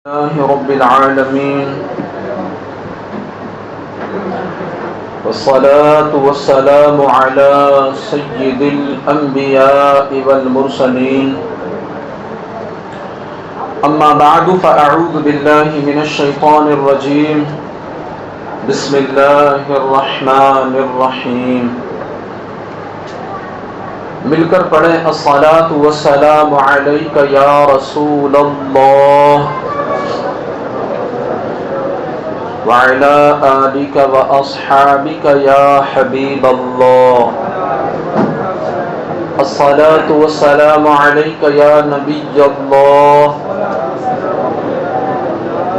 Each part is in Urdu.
لله رب العالمين والصلاة والسلام على سيد الأنبياء والمرسلين أما بعد فأعوذ بالله من الشيطان الرجيم بسم الله الرحمن الرحيم مل کر پڑھیں الصلاة والسلام علیک یا رسول اللہ وعلى آلك وأصحابك يا حبيب الله الصلاة والسلام عليك يا نبي الله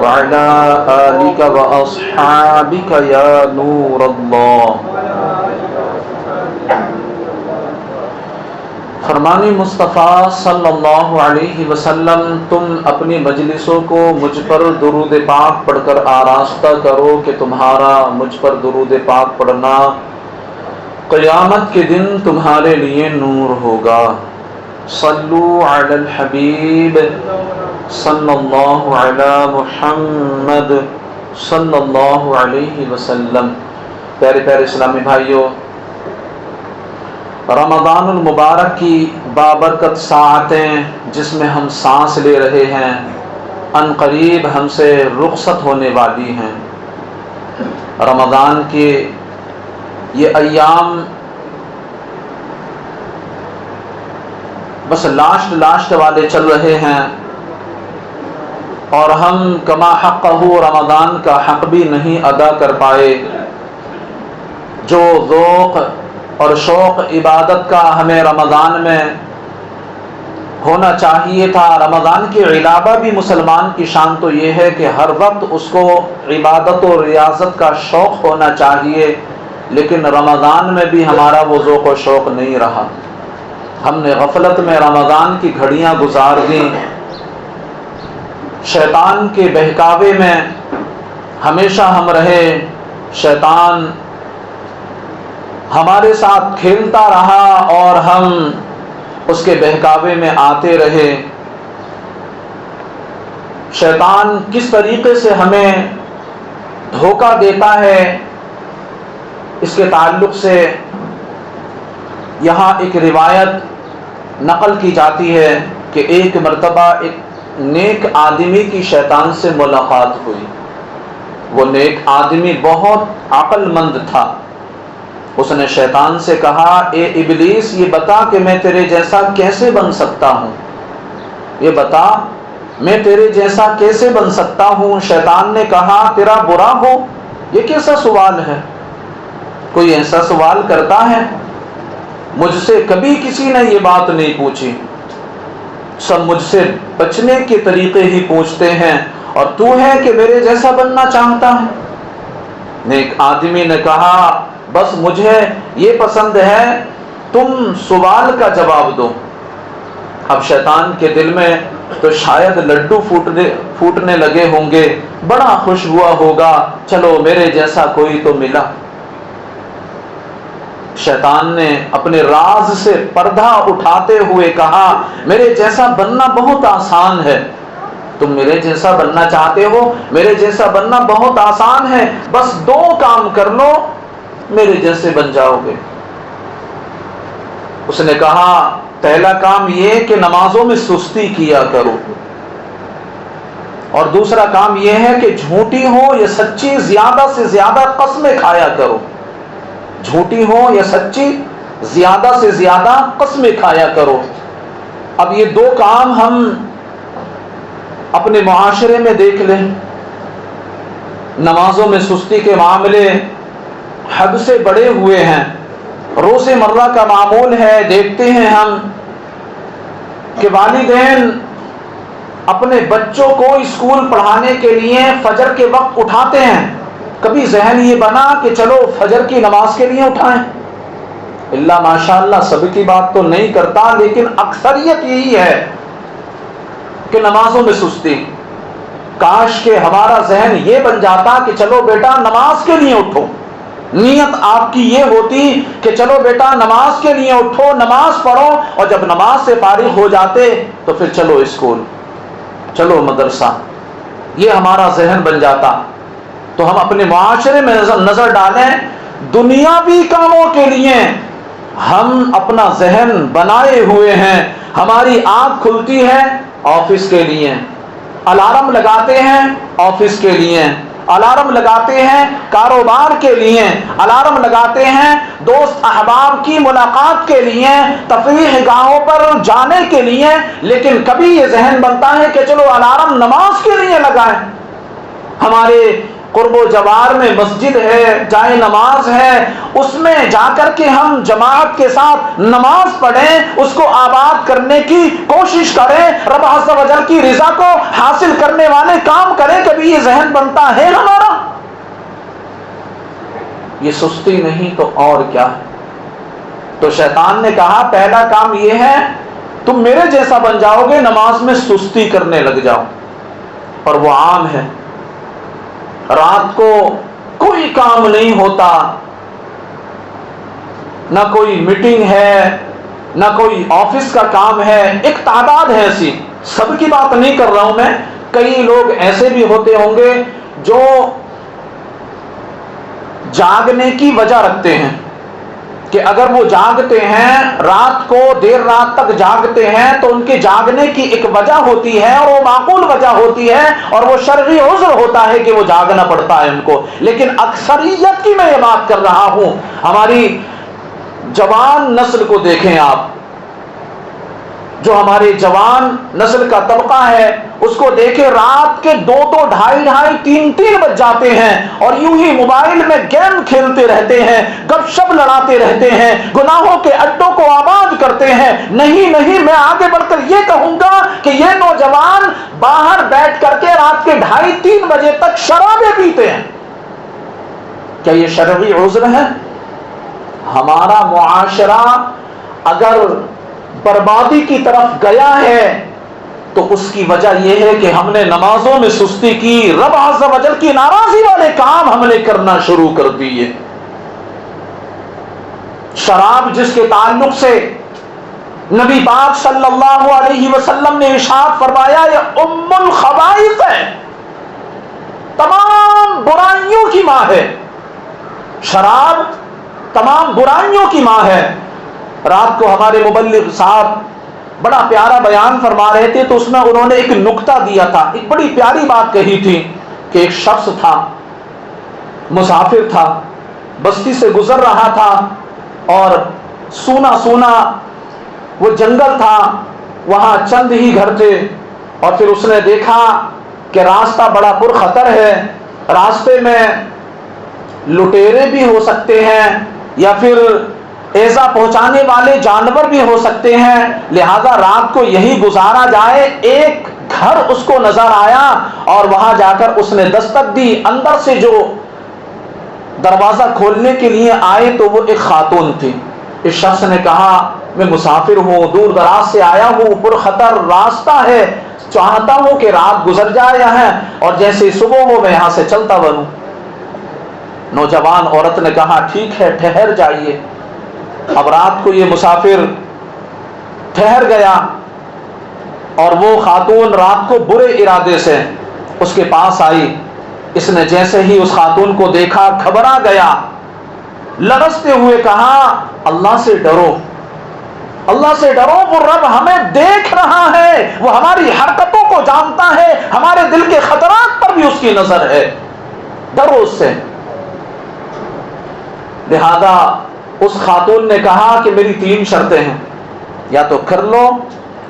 وعلى آلك وأصحابك يا نور الله. فرمان مصطفیٰ صلی اللہ علیہ وسلم تم اپنی مجلسوں کو مجھ پر درود پاک پڑھ کر آراستہ کرو کہ تمہارا مجھ پر درود پاک پڑھنا قیامت کے دن تمہارے لیے نور ہوگا. صلو علی الحبیب صلی اللہ علی محمد صلی اللہ علیہ وسلم. پیارے پیارے اسلامی بھائیوں، رمضان المبارک کی بابرکت ساعتیں جس میں ہم سانس لے رہے ہیں ان قریب ہم سے رخصت ہونے والی ہیں. رمضان کے یہ ایام بس لاشت والے چل رہے ہیں اور ہم کما حقہ رمضان کا حق بھی نہیں ادا کر پائے. جو ذوق اور شوق عبادت کا ہمیں رمضان میں ہونا چاہیے تھا، رمضان کے علاوہ بھی مسلمان کی شان تو یہ ہے کہ ہر وقت اس کو عبادت و ریاضت کا شوق ہونا چاہیے، لیکن رمضان میں بھی ہمارا وہ ذوق و شوق نہیں رہا. ہم نے غفلت میں رمضان کی گھڑیاں گزار دیں، شیطان کے بہکاوے میں ہمیشہ ہم رہے. شیطان ہمارے ساتھ کھیلتا رہا اور ہم اس کے بہکاوے میں آتے رہے. شیطان کس طریقے سے ہمیں دھوکہ دیتا ہے اس کے تعلق سے یہاں ایک روایت نقل کی جاتی ہے کہ ایک مرتبہ ایک نیک آدمی کی شیطان سے ملاقات ہوئی. وہ نیک آدمی بہت عقل مند تھا. اس نے شیطان سے کہا، اے ابلیس، یہ بتا کہ میں تیرے جیسا کیسے بن سکتا ہوں، یہ بتا میں تیرے جیسا کیسے بن سکتا ہوں. شیطان نے کہا، تیرا برا ہو، یہ کیسا سوال ہے؟ کوئی ایسا سوال کرتا ہے؟ مجھ سے کبھی کسی نے یہ بات نہیں پوچھی. سب مجھ سے بچنے کے طریقے ہی پوچھتے ہیں اور تو ہے کہ میرے جیسا بننا چاہتا ہے. نیک آدمی نے کہا، بس مجھے یہ پسند ہے تم سوال کا جواب دو. اب شیطان کے دل میں تو شاید لڈو پھوٹنے لگے ہوں گے، بڑا خوش ہوا ہوگا، چلو میرے جیسا کوئی تو ملا. شیطان نے اپنے راز سے پردہ اٹھاتے ہوئے کہا، میرے جیسا بننا بہت آسان ہے. تم میرے جیسا بننا چاہتے ہو، میرے جیسا بننا بہت آسان ہے، بس دو کام کر لو، میرے جیسے بن جاؤ گے. اس نے کہا، پہلا کام یہ کہ نمازوں میں سستی کیا کرو، اور دوسرا کام یہ ہے کہ جھوٹی ہو یا سچی زیادہ سے زیادہ قسمیں کھایا کرو. جھوٹی ہو یا سچی زیادہ سے زیادہ قسمیں کھایا کرو. اب یہ دو کام ہم اپنے معاشرے میں دیکھ لیں. نمازوں میں سستی کے معاملے حد سے بڑے ہوئے ہیں. روز مرہ کا معمول ہے. دیکھتے ہیں ہم کہ والدین اپنے بچوں کو اسکول پڑھانے کے لیے فجر کے وقت اٹھاتے ہیں. کبھی ذہن یہ بنا کہ چلو فجر کی نماز کے لیے اٹھائیں. اللہ ماشاءاللہ سب کی بات تو نہیں کرتا، لیکن اکثریت یہی ہے کہ نمازوں میں سستی. کاش کہ ہمارا ذہن یہ بن جاتا کہ چلو بیٹا نماز کے لیے اٹھو. نیت آپ کی یہ ہوتی کہ چلو بیٹا نماز کے لیے اٹھو، نماز پڑھو، اور جب نماز سے فارغ ہو جاتے تو پھر چلو اسکول، چلو مدرسہ. یہ ہمارا ذہن بن جاتا تو ہم اپنے معاشرے میں نظر ڈالیں، دنیاوی کاموں کے لیے ہم اپنا ذہن بنائے ہوئے ہیں، ہماری آنکھ کھلتی ہے آفس کے لیے، الارم لگاتے ہیں آفس کے لیے، الارم لگاتے ہیں کاروبار کے لیے، الارم لگاتے ہیں دوست احباب کی ملاقات کے لیے، تفریح گاہوں پر جانے کے لیے، لیکن کبھی یہ ذہن بنتا ہے کہ چلو الارم نماز کے لیے لگائیں۔ ہمارے قرب و جوار میں مسجد ہے، جائے نماز ہے، اس میں جا کر کے ہم جماعت کے ساتھ نماز پڑھیں، اس کو آباد کرنے کی کوشش کریں، رب عز و جل کی رضا کو حاصل کرنے والے کام کریں۔ کبھی یہ ذہن بنتا ہے ہمارا؟ یہ سستی نہیں تو اور کیا ہے؟ تو شیطان نے کہا پہلا کام یہ ہے تم میرے جیسا بن جاؤ گے، نماز میں سستی کرنے لگ جاؤ۔ اور وہ عام ہے، رات کو کوئی کام نہیں ہوتا، نہ کوئی میٹنگ ہے، نہ کوئی آفس کا کام ہے، ایک تعداد ہے ایسی، سب کی بات نہیں کر رہا ہوں میں، کئی لوگ ایسے بھی ہوتے ہوں گے جو جاگنے کی وجہ رکھتے ہیں کہ اگر وہ جاگتے ہیں رات کو دیر رات تک جاگتے ہیں تو ان کے جاگنے کی ایک وجہ ہوتی ہے، اور وہ معقول وجہ ہوتی ہے، اور وہ شرعی عذر ہوتا ہے کہ وہ جاگنا پڑتا ہے ان کو۔ لیکن اکثریت کی میں یہ بات کر رہا ہوں، ہماری جوان نسل کو دیکھیں آپ، جو ہمارے جوان نسل کا طبقہ ہے اس کو دیکھیں، رات کے 2 ڈھائی 3 بج جاتے ہیں اور یوں ہی موبائل میں گیم کھیلتے رہتے ہیں، گپ شپ لڑاتے رہتے ہیں، گناہوں کے اڈوں کو آباد کرتے ہیں۔ نہیں، میں آگے بڑھ کر یہ کہوں گا کہ یہ نوجوان باہر بیٹھ کر کے رات کے 2:30 بجے تک شرابیں پیتے ہیں۔ کیا یہ شرعی عذر ہے؟ ہمارا معاشرہ اگر بربادی کی طرف گیا ہے تو اس کی وجہ یہ ہے کہ ہم نے نمازوں میں سستی کی، رب عز و جل کی ناراضی والے کام ہم نے کرنا شروع کر دیے۔ شراب جس کے تعلق سے نبی پاک صلی اللہ علیہ وسلم نے ارشاد فرمایا یہ ام الخبائث ہے، تمام برائیوں کی ماں ہے، شراب تمام برائیوں کی ماں ہے۔ رات کو ہمارے مبلغ صاحب بڑا پیارا بیان فرما رہے تھے تو اس میں انہوں نے ایک نکتہ دیا تھا، ایک بڑی پیاری بات کہی تھی کہ ایک شخص تھا، مسافر تھا، بستی سے گزر رہا تھا اور سونا سونا وہ جنگل تھا، وہاں چند ہی گھر تھے، اور پھر اس نے دیکھا کہ راستہ بڑا پرخطر ہے، راستے میں لٹیرے بھی ہو سکتے ہیں یا پھر ایذا پہنچانے والے جانور بھی ہو سکتے ہیں، لہذا رات کو یہی گزارا جائے۔ ایک گھر اس کو نظر آیا اور وہاں جا کر اس نے دستک دی، اندر سے جو دروازہ کھولنے کے لیے آئے تو وہ ایک خاتون تھی۔ اس شخص نے کہا میں مسافر ہوں، دور دراز سے آیا ہوں، پرخطر راستہ ہے، چاہتا ہوں کہ رات گزر جائے یہاں اور جیسے صبح ہو میں یہاں سے چلتا بنوں۔ نوجوان عورت نے کہا ٹھیک ہے ٹھہر جائیے۔ اب رات کو یہ مسافر ٹھہر گیا اور وہ خاتون رات کو برے ارادے سے اس کے پاس آئی۔ اس نے جیسے ہی اس خاتون کو دیکھا گھبرا گیا، لرزتے ہوئے کہا اللہ سے ڈرو، اللہ سے ڈرو، وہ رب ہمیں دیکھ رہا ہے، وہ ہماری حرکتوں کو جانتا ہے، ہمارے دل کے خطرات پر بھی اس کی نظر ہے، ڈرو اس سے۔ لہذا اس خاتون نے کہا کہ میری 3 شرطیں ہیں، یا تو کر لو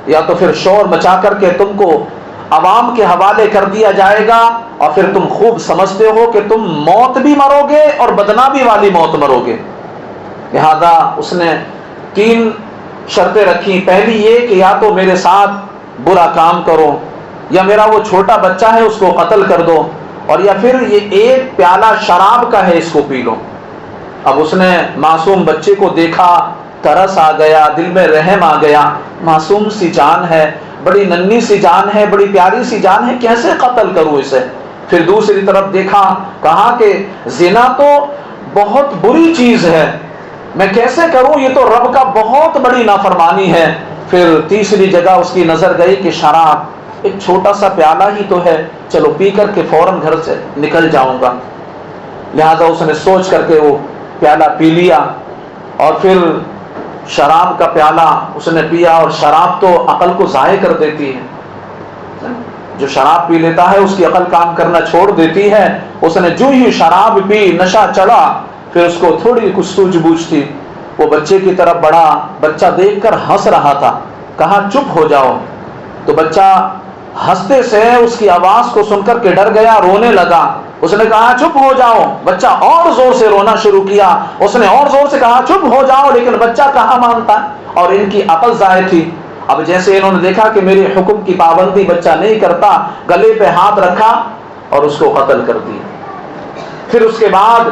یا تو پھر شور مچا کر کے تم کو عوام کے حوالے کر دیا جائے گا، اور پھر تم خوب سمجھتے ہو کہ تم موت بھی مرو گے اور بدنامی والی موت مرو گے۔ لہذا اس نے 3 شرطیں رکھی، پہلی یہ کہ یا تو میرے ساتھ برا کام کرو، یا میرا وہ چھوٹا بچہ ہے اس کو قتل کر دو، اور یا پھر یہ 1 پیالہ شراب کا ہے اس کو پی لو۔ اب اس نے معصوم بچے کو دیکھا، ترس آ گیا، دل میں رحم آ گیا، معصوم سی جان ہے، بڑی ننھی سی جان ہے، بڑی پیاری سی جان ہے، کیسے قتل کروں اسے؟ پھر دوسری طرف دیکھا، کہا کہ زنا تو بہت بری چیز ہے، میں کیسے کروں، یہ تو رب کا بہت بڑی نافرمانی ہے۔ پھر تیسری جگہ اس کی نظر گئی کہ شراب ایک چھوٹا سا پیالہ ہی تو ہے، چلو پی کر کے فوراً گھر سے نکل جاؤں گا، لہذا اس نے سوچ کر کے وہ پیالہ پی لیا، اور پھر شراب کا پیالہ اس نے پیا، اور شراب تو عقل کو ضائع کر دیتی ہے، جو شراب پی لیتا ہے اس کی عقل کام کرنا چھوڑ دیتی ہے۔ اس نے جو ہی شراب پی، نشہ چڑھا، پھر اس کو تھوڑی کچھ سوجھ بوجھ تھی، وہ بچے کی طرف بڑھا، بچہ دیکھ کر ہنس رہا تھا، کہا چپ ہو جاؤ، تو بچہ ہنستے سے اس کی آواز کو سن کر کے ڈر گیا، رونے لگا۔ اس نے کہا چپ ہو جاؤ، بچہ اور زور سے رونا شروع کیا، اس نے اور زور سے کہا چپ ہو جاؤ، لیکن بچہ کہاں مانتا، اور ان کی عقل ضائع تھی۔ اب جیسے انہوں نے دیکھا کہ میرے حکم کی پابندی بچہ نہیں کرتا، گلے پہ ہاتھ رکھا اور اس کو قتل کر دیا۔ پھر اس کے بعد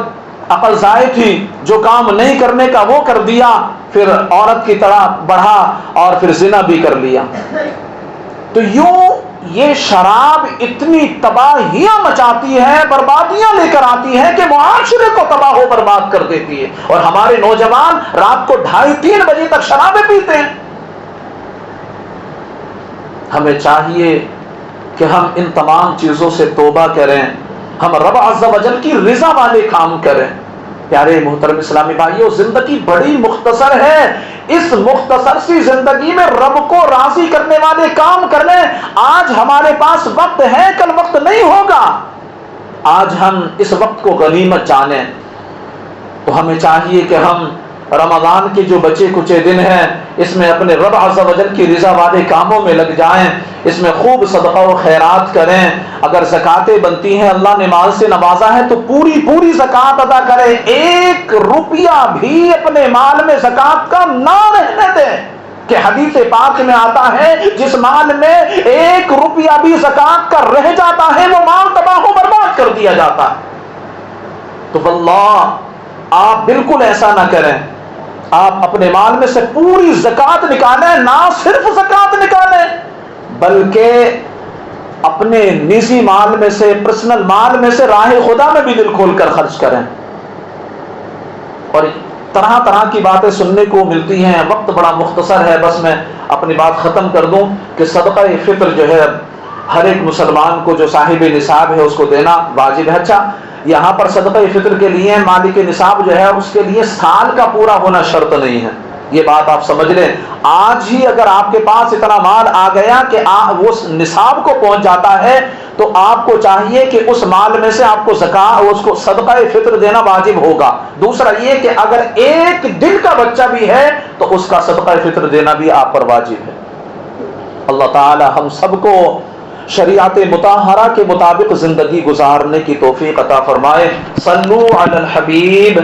عقل ضائع تھی، جو کام نہیں کرنے کا وہ کر دیا، پھر عورت کی طرح بڑھا اور پھر زنا بھی کر لیا۔ تو یوں یہ شراب اتنی تباہیاں مچاتی ہے، بربادیاں لے کر آتی ہے کہ معاشرے کو تباہ و برباد کر دیتی ہے، اور ہمارے نوجوان رات کو 2:30-3 بجے تک شرابیں پیتے ہیں۔ ہمیں چاہیے کہ ہم ان تمام چیزوں سے توبہ کریں، ہم رب عز و جل کی رضا والے کام کریں۔ پیارے محترم اسلامی بھائیوں، زندگی بڑی مختصر ہے، اس مختصر سی زندگی میں رب کو راضی کرنے والے کام کر لیں۔ آج ہمارے پاس وقت ہے، کل وقت نہیں ہوگا، آج ہم اس وقت کو غنیمت جانیں۔ تو ہمیں چاہیے کہ ہم رمضان کے جو بچے کچے دن ہیں، اس میں اپنے رب عز و جل کی رضا والے کاموں میں لگ جائیں، اس میں خوب صدقہ و خیرات کریں۔ اگر زکاتیں بنتی ہیں، اللہ نے مال سے نوازا ہے تو پوری زکات ادا کریں، 1 روپیہ بھی اپنے مال میں زکات کا نہ رہنے دیں، کہ حدیث پاک میں آتا ہے جس مال میں 1 روپیہ بھی زکات کا رہ جاتا ہے وہ مال تباہ و برباد کر دیا جاتا ہے۔ تو واللہ آپ بالکل ایسا نہ کریں، آپ اپنے مال میں سے پوری زکات نکالیں، نہ صرف زکات نکالیں بلکہ اپنے نجی مال میں سے، پرسنل مال میں سے راہ خدا میں بھی دل کھول کر خرچ کریں۔ اور طرح طرح کی باتیں سننے کو ملتی ہیں، وقت بڑا مختصر ہے، بس میں اپنی بات ختم کر دوں کہ صدقہ فطر جو ہے ہر ایک مسلمان کو جو صاحب نصاب ہے اس کو دینا واجب ہے۔ اچھا، یہاں پر صدقہ فطر کے لیے مالک نصاب جو ہے اس کے لیے سال کا پورا ہونا شرط نہیں ہے، یہ بات آپ سمجھ لیں۔ آج ہی اگر آپ کے پاس اتنا مال آ گیا کہ وہ نصاب کو پہنچ جاتا ہے تو آپ کو چاہیے کہ اس مال میں سے آپ کو زکات، اس کو صدقہ فطر دینا واجب ہوگا۔ دوسرا یہ کہ اگر 1 دن کا بچہ بھی ہے تو اس کا صدقہ فطر دینا بھی آپ پر واجب ہے۔ اللہ تعالی ہم سب کو شریعت مطہرہ کے مطابق زندگی گزارنے کی توفیق عطا فرمائے۔ صلو علی الحبیب۔